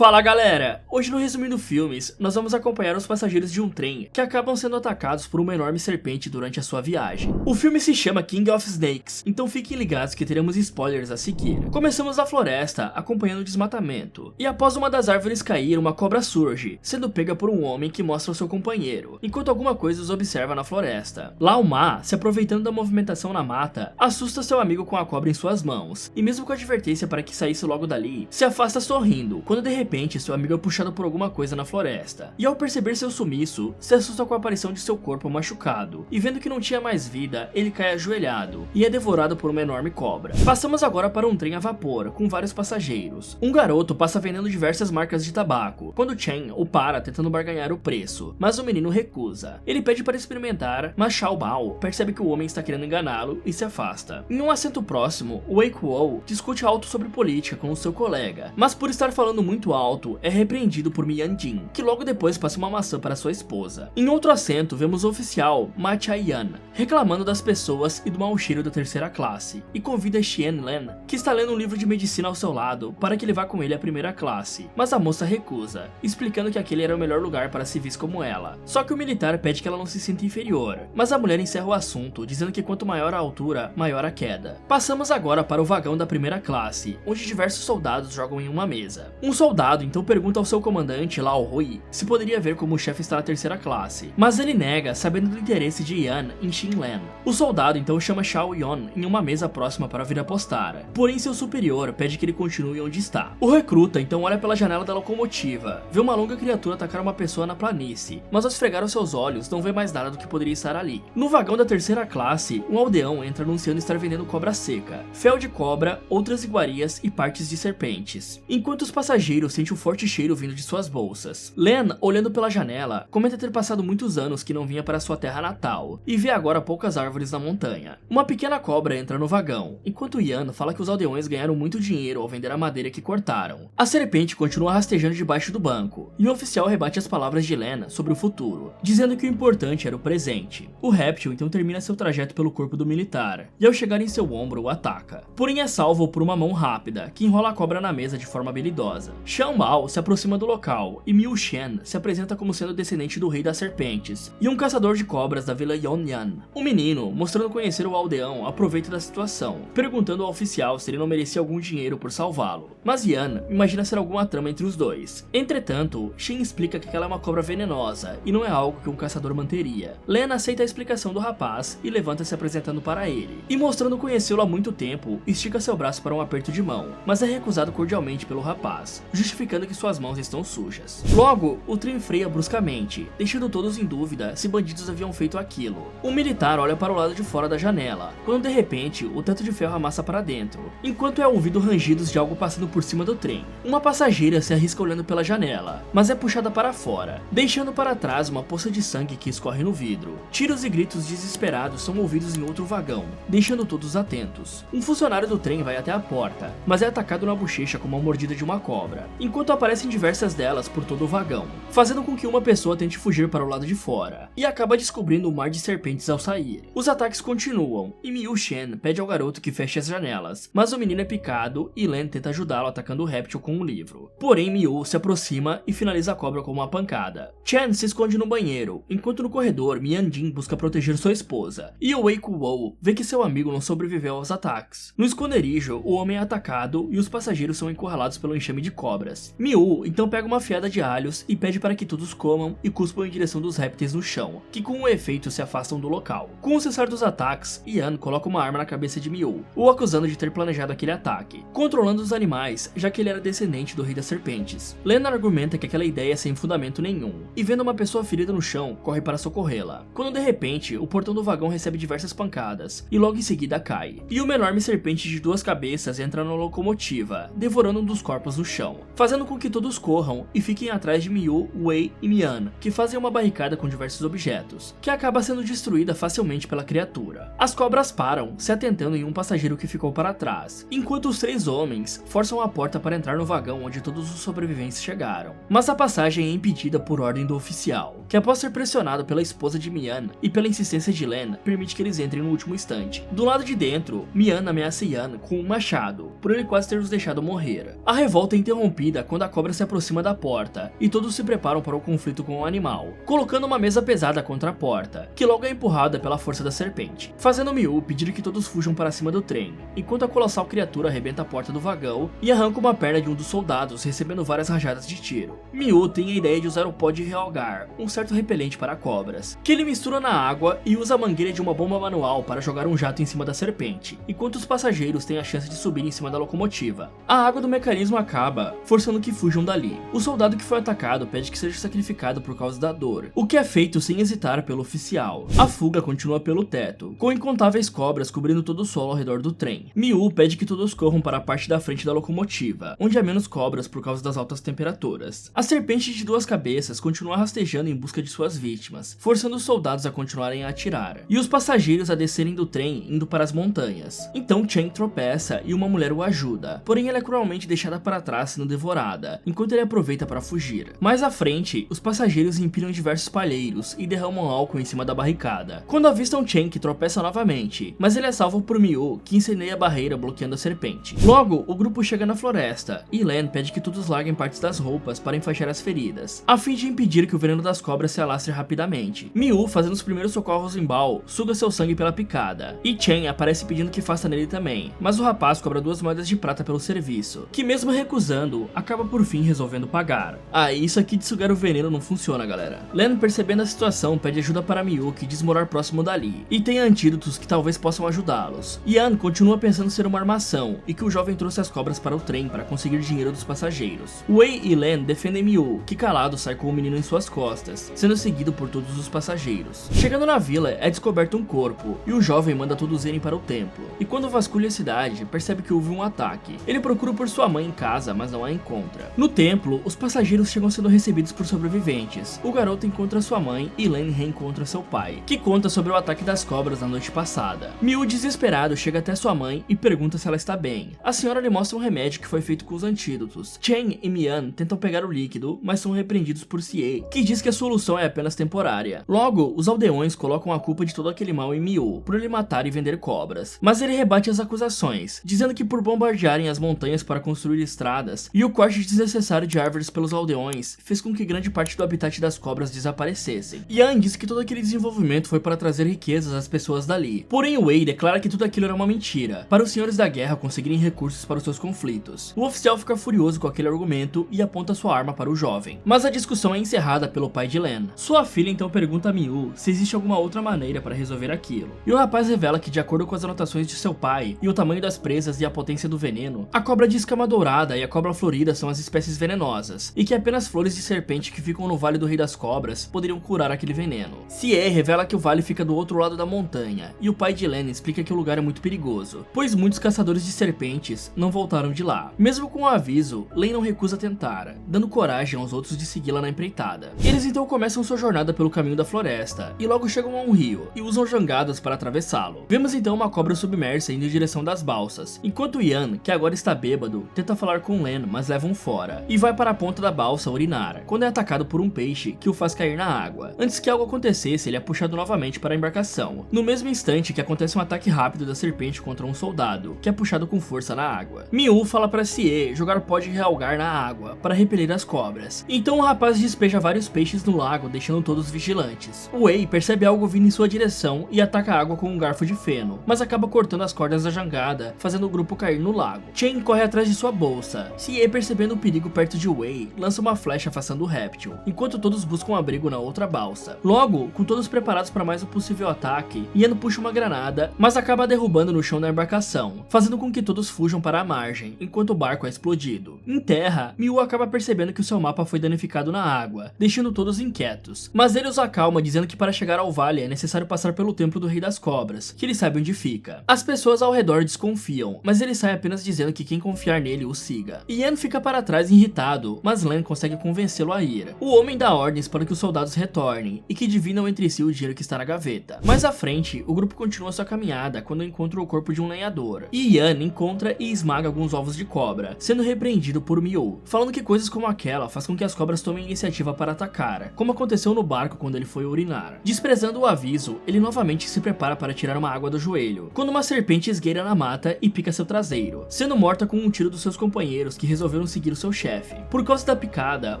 Fala galera! Hoje no Resumindo Filmes, nós vamos acompanhar os passageiros de um trem que acabam sendo atacados por uma enorme serpente durante a sua viagem. O filme se chama King of Snakes, então fiquem ligados que teremos spoilers a seguir. Começamos na floresta, acompanhando o desmatamento, e após uma das árvores cair, uma cobra surge, sendo pega por um homem que mostra o seu companheiro, enquanto alguma coisa os observa na floresta. Lao Ma, se aproveitando da movimentação na mata, assusta seu amigo com a cobra em suas mãos, e mesmo com a advertência para que saísse logo dali, se afasta sorrindo, quando de repente seu amigo é puxado por alguma coisa na floresta, e ao perceber seu sumiço, se assusta com a aparição de seu corpo machucado, e vendo que não tinha mais vida, ele cai ajoelhado, e é devorado por uma enorme cobra. Passamos agora para um trem a vapor, com vários passageiros. Um garoto passa vendendo diversas marcas de tabaco, quando Chen o para tentando barganhar o preço, mas o menino recusa. Ele pede para experimentar, mas Xiao Bao percebe que o homem está querendo enganá-lo e se afasta. Em um assento próximo, Wei Kuo discute alto sobre política com o seu colega, mas por estar falando muito alto, é repreendido por Mian Jin, que logo depois passa uma maçã para sua esposa. Em outro assento, vemos o oficial Ma Chai-yan reclamando das pessoas e do mau cheiro da terceira classe, e convida Xian Len, que está lendo um livro de medicina ao seu lado, para que ele vá com ele à primeira classe, mas a moça recusa, explicando que aquele era o melhor lugar para civis como ela. Só que o militar pede que ela não se sinta inferior, mas a mulher encerra o assunto, dizendo que quanto maior a altura, maior a queda. Passamos agora para o vagão da primeira classe, onde diversos soldados jogam em uma mesa. Um soldado então pergunta ao seu comandante, Lao Rui, se poderia ver como o chefe está na terceira classe, mas ele nega, sabendo do interesse de Yan em Xin Len. O soldado então chama Xiao Yon em uma mesa próxima para vir apostar, porém seu superior pede que ele continue onde está. O recruta então olha pela janela da locomotiva, vê uma longa criatura atacar uma pessoa na planície, mas ao esfregar os seus olhos não vê mais nada do que poderia estar ali. No vagão da terceira classe, um aldeão entra anunciando estar vendendo cobra seca, fel de cobra, outras iguarias e partes de serpentes, enquanto os passageiros sentem um forte cheiro vindo de suas bolsas. Len, olhando pela janela, comenta ter passado muitos anos que não vinha para sua terra natal, e vê agora poucas árvores na montanha. Uma pequena cobra entra no vagão, enquanto Yan fala que os aldeões ganharam muito dinheiro ao vender a madeira que cortaram. A serpente continua rastejando debaixo do banco, e o oficial rebate as palavras de Len sobre o futuro, dizendo que o importante era o presente. O réptil então termina seu trajeto pelo corpo do militar, e ao chegar em seu ombro o ataca. Porém é salvo por uma mão rápida, que enrola a cobra na mesa de forma habilidosa. Xiao Bao se aproxima do local, e Miu Shen se apresenta como sendo descendente do rei das serpentes, e um caçador de cobras da vila Yonyan. O menino, mostrando conhecer o aldeão, aproveita da situação, perguntando ao oficial se ele não merecia algum dinheiro por salvá-lo. Mas Yan imagina ser alguma trama entre os dois. Entretanto, Shen explica que aquela é uma cobra venenosa, e não é algo que um caçador manteria. Len aceita a explicação do rapaz, e levanta-se apresentando para ele, e mostrando conhecê-lo há muito tempo, estica seu braço para um aperto de mão, mas é recusado cordialmente pelo rapaz, justificando que suas mãos estão sujas. Logo, o trem freia bruscamente, deixando todos em dúvida se bandidos haviam feito aquilo. O militar olha para o lado de fora da janela, quando de repente o teto de ferro amassa para dentro, enquanto é ouvido rangidos de algo passando por cima do trem. Uma passageira se arrisca olhando pela janela, mas é puxada para fora, deixando para trás uma poça de sangue que escorre no vidro. Tiros e gritos desesperados são ouvidos em outro vagão, deixando todos atentos. Um funcionário do trem vai até a porta, mas é atacado na bochecha com uma mordida de uma cobra, enquanto aparecem diversas delas por todo o vagão, fazendo com que uma pessoa tente fugir para o lado de fora, e acaba descobrindo um mar de serpentes ao sair. Os ataques continuam, e Miu Shen pede ao garoto que feche as janelas, mas o menino é picado e Len tenta ajudá-lo atacando o réptil com um livro. Porém Miu se aproxima e finaliza a cobra com uma pancada. Chen se esconde no banheiro, enquanto no corredor Mian Jin busca proteger sua esposa, e o Wei Kuo vê que seu amigo não sobreviveu aos ataques. No esconderijo, o homem é atacado e os passageiros são encurralados pelo enxame de cobras. Miu então pega uma fiada de alhos e pede para que todos comam e cuspam em direção dos répteis no chão, que com o efeito se afastam do local. Com o cessar dos ataques, Yan coloca uma arma na cabeça de Miu, o acusando de ter planejado aquele ataque, controlando os animais, já que ele era descendente do rei das serpentes. Len argumenta que aquela ideia é sem fundamento nenhum, e vendo uma pessoa ferida no chão, corre para socorrê-la, quando de repente o portão do vagão recebe diversas pancadas, e logo em seguida cai, e uma enorme serpente de duas cabeças entra na locomotiva, devorando um dos corpos no chão, fazendo com que todos corram e fiquem atrás de Miu, Wei e Mian, que fazem uma barricada com diversos objetos, que acaba sendo destruída facilmente pela criatura. As cobras param, se atentando em um passageiro que ficou para trás, enquanto os três homens forçam a porta para entrar no vagão onde todos os sobreviventes chegaram. Mas a passagem é impedida por ordem do oficial, que após ser pressionado pela esposa de Mian e pela insistência de Len, permite que eles entrem no último instante. Do lado de dentro, Mian ameaça Yan com um machado, por ele quase ter os deixado morrer. A revolta é interrompida vida quando a cobra se aproxima da porta, e todos se preparam para o conflito com o animal, colocando uma mesa pesada contra a porta, que logo é empurrada pela força da serpente, fazendo Miu pedir que todos fujam para cima do trem, enquanto a colossal criatura arrebenta a porta do vagão e arranca uma perna de um dos soldados, recebendo várias rajadas de tiro. Miu tem a ideia de usar o pó de Realgar, um certo repelente para cobras, que ele mistura na água e usa a mangueira de uma bomba manual para jogar um jato em cima da serpente, enquanto os passageiros têm a chance de subir em cima da locomotiva. A água do mecanismo acaba, forçando que fujam dali. O soldado que foi atacado pede que seja sacrificado por causa da dor, o que é feito sem hesitar pelo oficial. A fuga continua pelo teto, com incontáveis cobras cobrindo todo o solo ao redor do trem. Miu pede que todos corram para a parte da frente da locomotiva, onde há menos cobras por causa das altas temperaturas. A serpente de duas cabeças continua rastejando em busca de suas vítimas, forçando os soldados a continuarem a atirar, e os passageiros a descerem do trem indo para as montanhas. Então Chang tropeça e uma mulher o ajuda, porém ela é cruelmente deixada para trás sendo devorada, enquanto ele aproveita para fugir. Mais à frente, os passageiros empilham diversos palheiros e derramam álcool em cima da barricada, quando avistam Chang, que tropeça novamente, mas ele é salvo por Miu, que incendeia a barreira bloqueando a serpente. Logo, o grupo chega na floresta, e Len pede que todos larguem partes das roupas para enfaixar as feridas, a fim de impedir que o veneno das cobras se alastre rapidamente. Miu, fazendo os primeiros socorros em Bao, suga seu sangue pela picada, e Chen aparece pedindo que faça nele também, mas o rapaz cobra 2 moedas de prata pelo serviço, que mesmo recusando, acaba por fim resolvendo pagar. Ah, isso aqui de sugar o veneno não funciona, galera. Len, percebendo a situação, pede ajuda para Miu, que diz morar próximo dali, e tem antídotos que talvez possam ajudá-los. Yan continua pensando ser uma armação, e que o jovem trouxe as cobras para o trem para conseguir dinheiro dos passageiros. Wei e Len defendem Miu, que calado sai com o menino em suas costas, sendo seguido por todos os passageiros. Chegando na vila, é descoberto um corpo, e o jovem manda todos irem para o templo, e quando vasculha a cidade, percebe que houve um ataque. Ele procura por sua mãe em casa, mas não a encontra. No templo, os passageiros chegam sendo recebidos por sobreviventes. O garoto encontra sua mãe e Len reencontra seu pai, que conta sobre o ataque das cobras na noite passada. Miu, desesperado, chega até sua mãe e pergunta se ela está bem. A senhora lhe mostra um remédio que foi feito com os antídotos. Chen e Mian tentam pegar o líquido, mas são repreendidos por Sie, que diz que a solução é apenas temporária. Logo, os aldeões colocam a culpa de todo aquele mal em Miu, por ele matar e vender cobras, mas ele rebate as acusações, dizendo que por bombardearem as montanhas para construir estradas e o corte desnecessário de árvores pelos aldeões fez com que grande parte do habitat das cobras desaparecessem. Yan diz que todo aquele desenvolvimento foi para trazer riquezas às pessoas dali, porém Wei declara que tudo aquilo era uma mentira, para os senhores da guerra conseguirem recursos para os seus conflitos. O oficial fica furioso com aquele argumento e aponta sua arma para o jovem, mas a discussão é encerrada pelo pai de Len. Sua filha então pergunta a Miu se existe alguma outra maneira para resolver aquilo, e o rapaz revela que, de acordo com as anotações de seu pai e o tamanho das presas e a potência do veneno, a cobra de escama dourada e a cobra florida são as espécies venenosas, e que apenas flores de serpente que ficam no Vale do Rei das Cobras poderiam curar aquele veneno. Sie revela que o vale fica do outro lado da montanha, e o pai de Len explica que o lugar é muito perigoso, pois muitos caçadores de serpentes não voltaram de lá. Mesmo com o aviso, Len não recusa tentar, dando coragem aos outros de segui-la na empreitada. Eles então começam sua jornada pelo caminho da floresta, e logo chegam a um rio, e usam jangadas para atravessá-lo. Vemos então uma cobra submersa indo em direção das balsas, enquanto Yan, que agora está bêbado, tenta falar com Len, mas levam fora, e vai para a ponta da balsa urinar, quando é atacado por um peixe que o faz cair na água. Antes que algo acontecesse, ele é puxado novamente para a embarcação, no mesmo instante que acontece um ataque rápido da serpente contra um soldado, que é puxado com força na água. Miu fala para Sie jogar pó de Realgar na água, para repelir as cobras. Então o rapaz despeja vários peixes no lago, deixando todos vigilantes. Wei percebe algo vindo em sua direção e ataca a água com um garfo de feno, mas acaba cortando as cordas da jangada, fazendo o grupo cair no lago. Chen corre atrás de sua bolsa. Sie, percebendo o perigo perto de Wei, lança uma flecha afastando o réptil, enquanto todos buscam abrigo na outra balsa. Logo, com todos preparados para mais um possível ataque, Yan puxa uma granada, mas acaba derrubando no chão da embarcação, fazendo com que todos fujam para a margem, enquanto o barco é explodido. Em terra, Miu acaba percebendo que o seu mapa foi danificado na água, deixando todos inquietos, mas ele os acalma dizendo que para chegar ao vale é necessário passar pelo templo do Rei das Cobras, que ele sabe onde fica. As pessoas ao redor desconfiam, mas ele sai apenas dizendo que quem confiar nele o siga. Yan fica para trás irritado, mas Len consegue convencê-lo a ir. O homem dá ordens para que os soldados retornem e que dividam entre si o dinheiro que está na gaveta. Mais à frente, o grupo continua sua caminhada quando encontra o corpo de um lenhador, e Yan encontra e esmaga alguns ovos de cobra, sendo repreendido por Miu, falando que coisas como aquela faz com que as cobras tomem iniciativa para atacar, como aconteceu no barco quando ele foi urinar. Desprezando o aviso, ele novamente se prepara para tirar uma água do joelho, quando uma serpente esgueira na mata e pica seu traseiro, sendo morta com um tiro dos seus companheiros que resolveram resolveram seguir o seu chefe. Por causa da picada,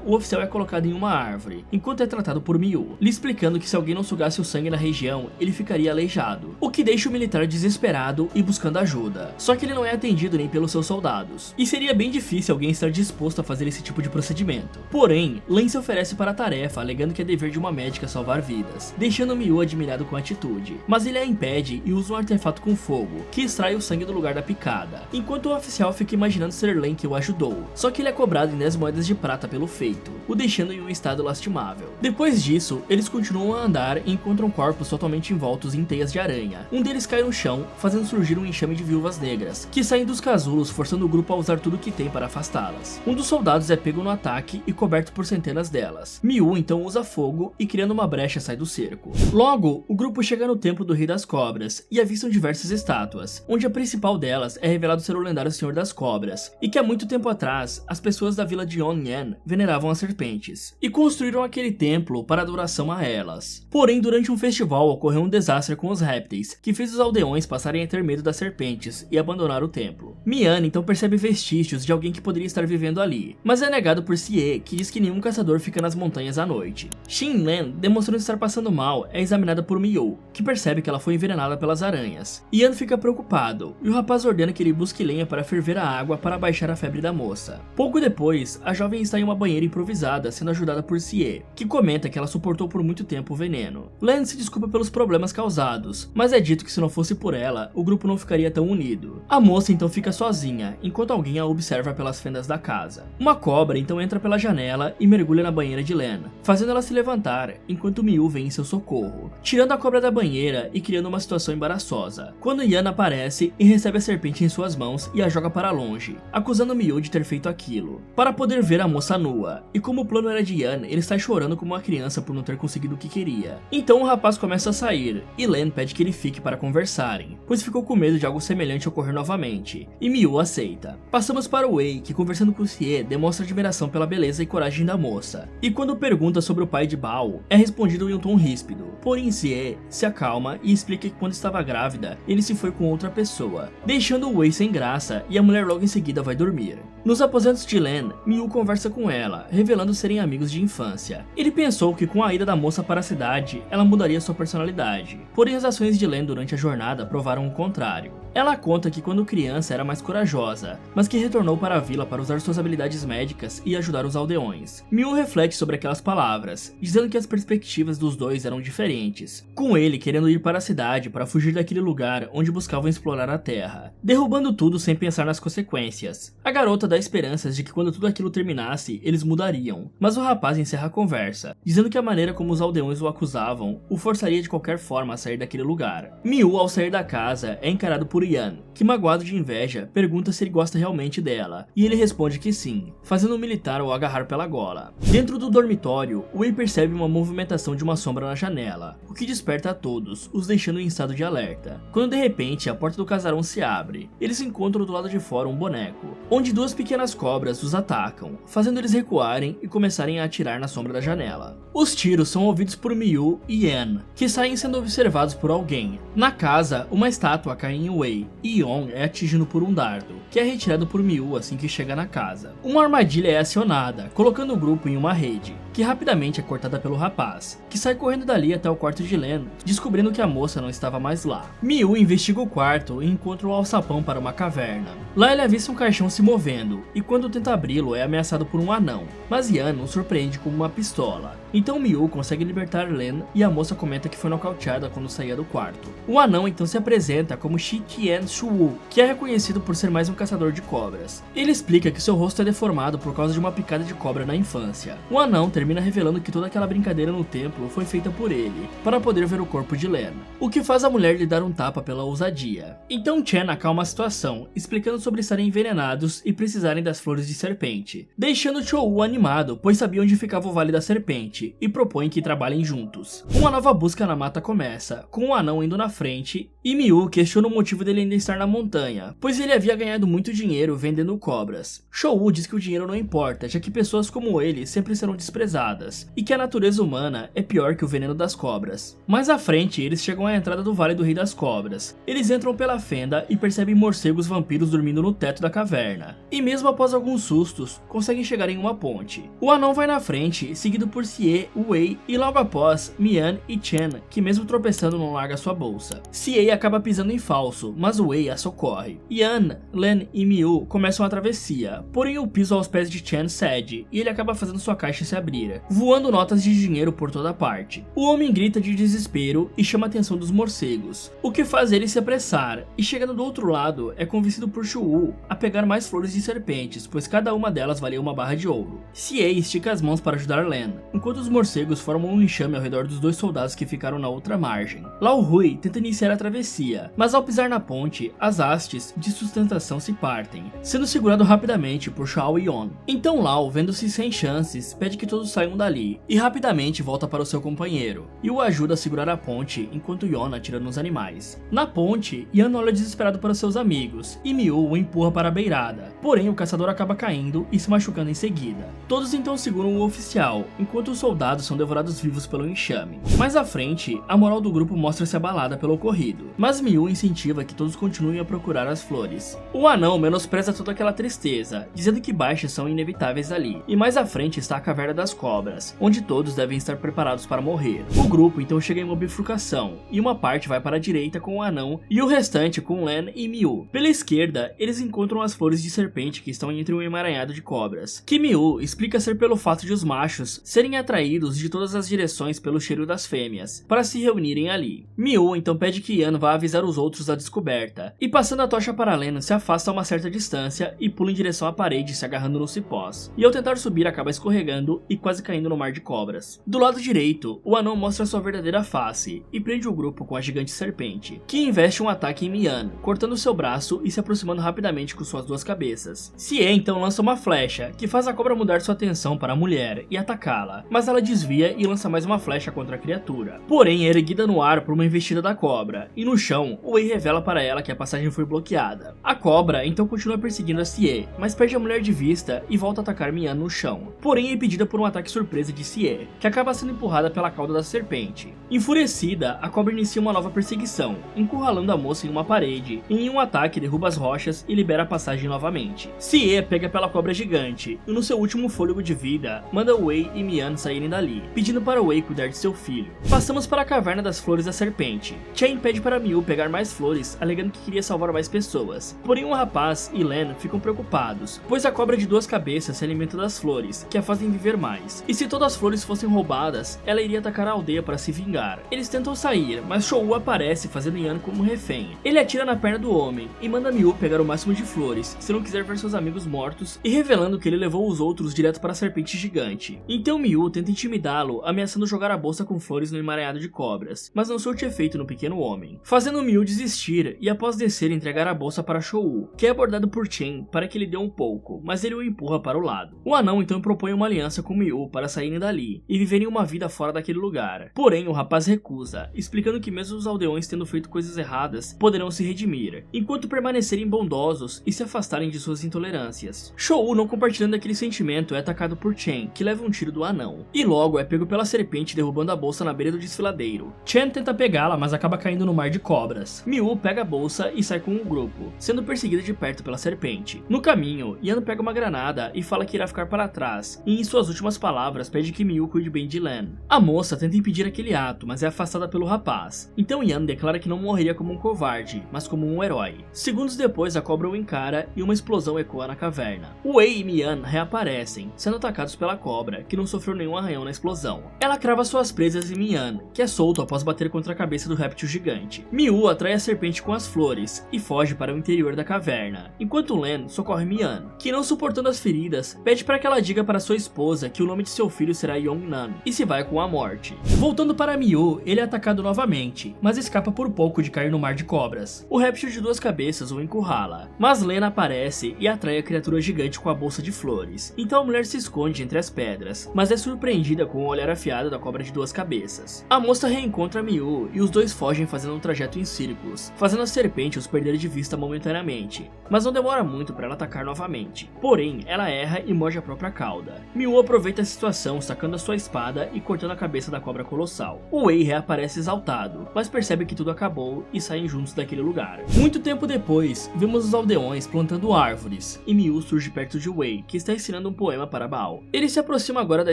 o oficial é colocado em uma árvore, enquanto é tratado por Miu, lhe explicando que se alguém não sugasse o sangue na região, ele ficaria aleijado, o que deixa o militar desesperado e buscando ajuda. Só que ele não é atendido nem pelos seus soldados, e seria bem difícil alguém estar disposto a fazer esse tipo de procedimento. Porém, Len se oferece para a tarefa, alegando que é dever de uma médica salvar vidas, deixando Miu admirado com a atitude, mas ele a impede e usa um artefato com fogo, que extrai o sangue do lugar da picada, enquanto o oficial fica imaginando ser Len que o ajudou, só que ele é cobrado em 10 moedas de prata pelo feito, o deixando em um estado lastimável. Depois disso, eles continuam a andar e encontram corpos totalmente envoltos em teias de aranha. Um deles cai no chão, fazendo surgir um enxame de viúvas negras, que saem dos casulos, forçando o grupo a usar tudo que tem para afastá-las. Um dos soldados é pego no ataque e coberto por centenas delas. Miu então usa fogo e, criando uma brecha, sai do cerco. Logo, o grupo chega no templo do Rei das Cobras e avistam diversas estátuas, onde a principal delas é revelado ser o lendário Senhor das Cobras, e que há muito tempo atrás, as pessoas da vila de Onyan veneravam as serpentes, e construíram aquele templo para adoração a elas. Porém, durante um festival ocorreu um desastre com os répteis, que fez os aldeões passarem a ter medo das serpentes e abandonar o templo. Mian então percebe vestígios de alguém que poderia estar vivendo ali, mas é negado por Sie, que diz que nenhum caçador fica nas montanhas à noite. Xin Len, demonstrando estar passando mal, é examinada por Miu, que percebe que ela foi envenenada pelas aranhas. Yan fica preocupado, e o rapaz ordena que ele busque lenha para ferver a água para baixar a febre da moça. Pouco depois, a jovem está em uma banheira improvisada, sendo ajudada por Sie, que comenta que ela suportou por muito tempo o veneno. Len se desculpa pelos problemas causados, mas é dito que se não fosse por ela, o grupo não ficaria tão unido. A moça então fica sozinha, enquanto alguém a observa pelas fendas da casa. Uma cobra então entra pela janela e mergulha na banheira de Len, fazendo ela se levantar, enquanto Miu vem em seu socorro, tirando a cobra da banheira e criando uma situação embaraçosa, quando Yan aparece e recebe a serpente em suas mãos e a joga para longe, acusando Miu de ter feito aquilo, para poder ver a moça nua, e como o plano era de Yan, ele está chorando como uma criança por não ter conseguido o que queria. Então o rapaz começa a sair, e Len pede que ele fique para conversarem, pois ficou com medo de algo semelhante ocorrer novamente, e Miu aceita. Passamos para Wei, que conversando com Sie, demonstra admiração pela beleza e coragem da moça, e quando pergunta sobre o pai de Bao, é respondido em um tom ríspido, porém Sie se acalma e explica que quando estava grávida, ele se foi com outra pessoa, deixando Wei sem graça, e a mulher logo em seguida vai dormir. Nos aposentos de Len, Miu conversa com ela, revelando serem amigos de infância. Ele pensou que com a ida da moça para a cidade, ela mudaria sua personalidade, porém as ações de Len durante a jornada provaram o contrário. Ela conta que quando criança era mais corajosa, mas que retornou para a vila para usar suas habilidades médicas e ajudar os aldeões. Miu reflete sobre aquelas palavras, dizendo que as perspectivas dos dois eram diferentes, com ele querendo ir para a cidade para fugir daquele lugar onde buscavam explorar a terra, derrubando tudo sem pensar nas consequências. A garota dá esperanças de que quando tudo aquilo terminasse, eles mudariam, mas o rapaz encerra a conversa, dizendo que a maneira como os aldeões o acusavam o forçaria de qualquer forma a sair daquele lugar. Miu, ao sair da casa, é encarado por Yan, que, magoado de inveja, pergunta se ele gosta realmente dela, e ele responde que sim, fazendo o militar o agarrar pela gola. Dentro do dormitório, Wei percebe uma movimentação de uma sombra na janela, o que desperta a todos, os deixando em estado de alerta, quando de repente a porta do casarão se abre. Eles encontram do lado de fora um boneco, onde duas pequenas cobras os atacam, fazendo eles recuarem e começarem a atirar na sombra da janela. Os tiros são ouvidos por Miu e Yan, que saem sendo observados por alguém. Na casa, uma estátua cai em Wei, e Yon é atingido por um dardo, que é retirado por Miu assim que chega na casa. Uma armadilha é acionada, colocando o grupo em uma rede, que rapidamente é cortada pelo rapaz, que sai correndo dali até o quarto de Len, descobrindo que a moça não estava mais lá. Miu investiga o quarto e encontra o alçapão para uma caverna. Lá ele avista um caixão se movendo, e quando tenta abri-lo é ameaçado por um anão, mas Yan o surpreende com uma pistola. Então Miu consegue libertar Len e a moça comenta que foi nocauteada quando saía do quarto. O anão então se apresenta como Shi Tian Shuwu, que é reconhecido por ser mais um caçador de cobras. Ele explica que seu rosto é deformado por causa de uma picada de cobra na infância. O anão termina revelando que toda aquela brincadeira no templo foi feita por ele, para poder ver o corpo de Len, o que faz a mulher lhe dar um tapa pela ousadia. Então Chen acalma a situação, explicando sobre estarem envenenados e precisarem das flores de serpente, deixando Chou animado, pois sabia onde ficava o Vale da Serpente, e propõe que trabalhem juntos. Uma nova busca na mata começa, com o anão indo na frente, e Miu questiona o motivo dele ainda estar na montanha, pois ele havia ganhado muito dinheiro vendendo cobras. Shou diz que o dinheiro não importa, já que pessoas como ele sempre serão desprezadas, e que a natureza humana é pior que o veneno das cobras. Mais à frente, eles chegam à entrada do Vale do Rei das Cobras. Eles entram pela fenda e percebem morcegos vampiros dormindo no teto da caverna. E mesmo após alguns sustos, conseguem chegar em uma ponte. O anão vai na frente, seguido por Sie, Wei e logo após, Mian e Chen, que mesmo tropeçando não larga sua bolsa. Sie acaba pisando em falso, mas Wei a socorre. Yan, Len e Miu começam a travessia, porém o piso aos pés de Chen cede e ele acaba fazendo sua caixa se abrir, voando notas de dinheiro por toda parte. O homem grita de desespero e chama a atenção dos morcegos, o que faz ele se apressar, e chegando do outro lado, é convencido por Shou a pegar mais flores de serpentes, pois cada uma delas valia uma barra de ouro. Sie estica as mãos para ajudar Len, enquanto os morcegos formam um enxame ao redor dos dois soldados que ficaram na outra margem. Lao Hui tenta iniciar a travessia, mas ao pisar na ponte, as hastes de sustentação se partem, sendo segurado rapidamente por Shao e Yon. Então Lao, vendo-se sem chances, pede que todos saiam dali, e rapidamente volta para o seu companheiro, e o ajuda a segurar a ponte enquanto Yon atira nos animais. Na ponte, Yan olha desesperado para seus amigos, e Miu o empurra para a beirada, porém o caçador acaba caindo e se machucando em seguida. Todos então seguram o oficial, enquanto os soldados são devorados vivos pelo enxame. Mais à frente, a moral do grupo mostra-se abalada pelo ocorrido, mas Miu incentiva que todos continuem a procurar as flores. O anão menospreza toda aquela tristeza, dizendo que baixas são inevitáveis ali, e mais à frente está a Caverna das Cobras, onde todos devem estar preparados para morrer. O grupo então chega em uma bifurcação, e uma parte vai para a direita com o anão e o restante com Len e Miu. Pela esquerda, eles encontram as flores de serpente que estão entre um emaranhado de cobras, que Miu explica ser pelo fato de os machos serem atraídos de todas as direções pelo cheiro das fêmeas, para se reunirem ali. Miu então pede que Yan vá avisar os outros da descoberta, e passando a tocha para Len, se afasta a uma certa distância e pula em direção à parede, se agarrando nos cipós, e ao tentar subir acaba escorregando e quase caindo no mar de cobras. Do lado direito, o anão mostra sua verdadeira face e prende o grupo com a gigante serpente, que investe um ataque em Mian, cortando seu braço e se aproximando rapidamente com suas duas cabeças. Sie então lança uma flecha, que faz a cobra mudar sua atenção para a mulher e atacá-la, mas ela desvia e lança mais uma flecha contra a criatura. Porém, é erguida no ar por uma investida da cobra, e no chão, Wei revela para ela que a passagem foi bloqueada. A cobra então continua perseguindo a Sie, mas perde a mulher de vista e volta a atacar Mian no chão, porém é impedida por um ataque surpresa de Sie, que acaba sendo empurrada pela cauda da serpente. Enfurecida, a cobra inicia uma nova perseguição, encurralando a moça em uma parede, e em um ataque derruba as rochas e libera a passagem novamente. Sie pega pela cobra gigante, e no seu último fôlego de vida, manda Wei e Mian saírem dali, pedindo para Wei cuidar de seu filho. Passamos para a Caverna das Flores da Serpente. Chen pede para Miu pegar mais flores, alegando que queria salvar mais pessoas. Porém o rapaz e Len ficam preocupados, pois a cobra de duas cabeças se alimenta das flores, que a fazem viver mais. E se todas as flores fossem roubadas, ela iria atacar a aldeia para se vingar. Eles tentam sair, mas Shou aparece fazendo Yan como refém. Ele atira na perna do homem e manda Miu pegar o máximo de flores, se não quiser ver seus amigos mortos, e revelando que ele levou os outros direto para a serpente gigante. Então Miu tenta intimidá-lo, ameaçando jogar a bolsa com flores no emaranhado de cobras, mas não surte efeito no pequeno homem, fazendo Miu desistir e após descer entregar a bolsa para Shou, que é abordado por Chen para que lhe dê um pouco, mas ele o empurra para o lado. O anão então propõe uma aliança com Miu para saírem dali e viverem uma vida fora daquele lugar. Porém o rapaz recusa, explicando que mesmo os aldeões tendo feito coisas erradas, poderão se redimir, enquanto permanecerem bondosos e se afastarem de suas intolerâncias. Shou, não compartilhando aquele sentimento, é atacado por Chen, que leva um tiro do anão, e logo é pego pela serpente derrubando a bolsa na beira do desfiladeiro. Chen tenta pegá-la, mas acaba caindo no mar de cobras. Miu pega a bolsa e sai com o grupo, sendo perseguida de perto pela serpente. No caminho, Yan pega uma granada e fala que irá ficar para trás, e em suas últimas palavras pede que Miu cuide bem de Len. A moça tenta impedir aquele ato, mas é afastada pelo rapaz. Então Yan declara que não morreria como um covarde, mas como um herói. Segundos depois, a cobra o encara e uma explosão ecoa na caverna. Wei e Mian reaparecem, sendo atacados pela cobra, que não sofreu nenhum arranhão na explosão. Ela crava suas presas em Mian, que é solto após bater contra a cabeça do réptil gigante. Miu atrai a serpente com as flores e foge para o interior da caverna, enquanto Len socorre Mian, que não suportando as feridas, pede para que ela diga para sua esposa que o nome de seu filho será Yongnan, e se vai com a morte. Voltando para Miu, ele é atacado novamente, mas escapa por pouco de cair no mar de cobras. O réptil de duas cabeças o encurrala, mas Len aparece e atrai a criatura gigante com a bolsa de flores. Então a mulher se esconde entre as pedras, mas é surpreendida com o olhar afiado da cobra de duas cabeças. A moça reencontra Miu e os dois fogem fazendo um trajeto em círculos, fazendo fazendo a serpente os perder de vista momentaneamente, mas não demora muito para ela atacar novamente. Porém, ela erra e morde a própria cauda. Miu aproveita a situação sacando a sua espada e cortando a cabeça da cobra colossal. O Wei reaparece exaltado, mas percebe que tudo acabou e saem juntos daquele lugar. Muito tempo depois, vemos os aldeões plantando árvores, e Miu surge perto de Wei, que está ensinando um poema para Bao. Ele se aproxima agora da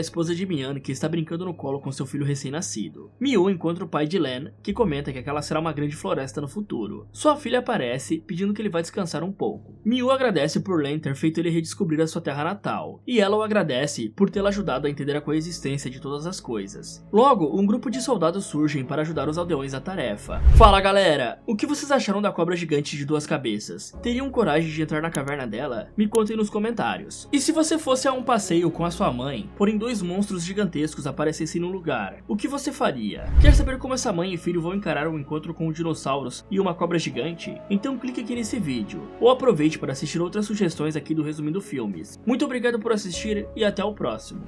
esposa de Mian, que está brincando no colo com seu filho recém-nascido. Miu encontra o pai de Len, que comenta que aquela será uma grande floresta no futuro. Sua filha aparece, pedindo que ele vá descansar um pouco. Miu agradece por Len ter feito ele redescobrir a sua terra natal, e ela o agradece por tê-la ajudado a entender a coexistência de todas as coisas. Logo, um grupo de soldados surgem para ajudar os aldeões na tarefa. Fala galera, o que vocês acharam da cobra gigante de 2 cabeças? Teriam coragem de entrar na caverna dela? Me contem nos comentários. E se você fosse a um passeio com a sua mãe, porém 2 monstros gigantescos aparecessem no lugar, o que você faria? Quer saber como essa mãe e filho vão encarar um encontro com dinossauros e uma cobra gigante? Então clique aqui nesse vídeo, ou aproveite para assistir outras sugestões aqui do Resumindo Filmes. Muito obrigado por assistir e até o próximo.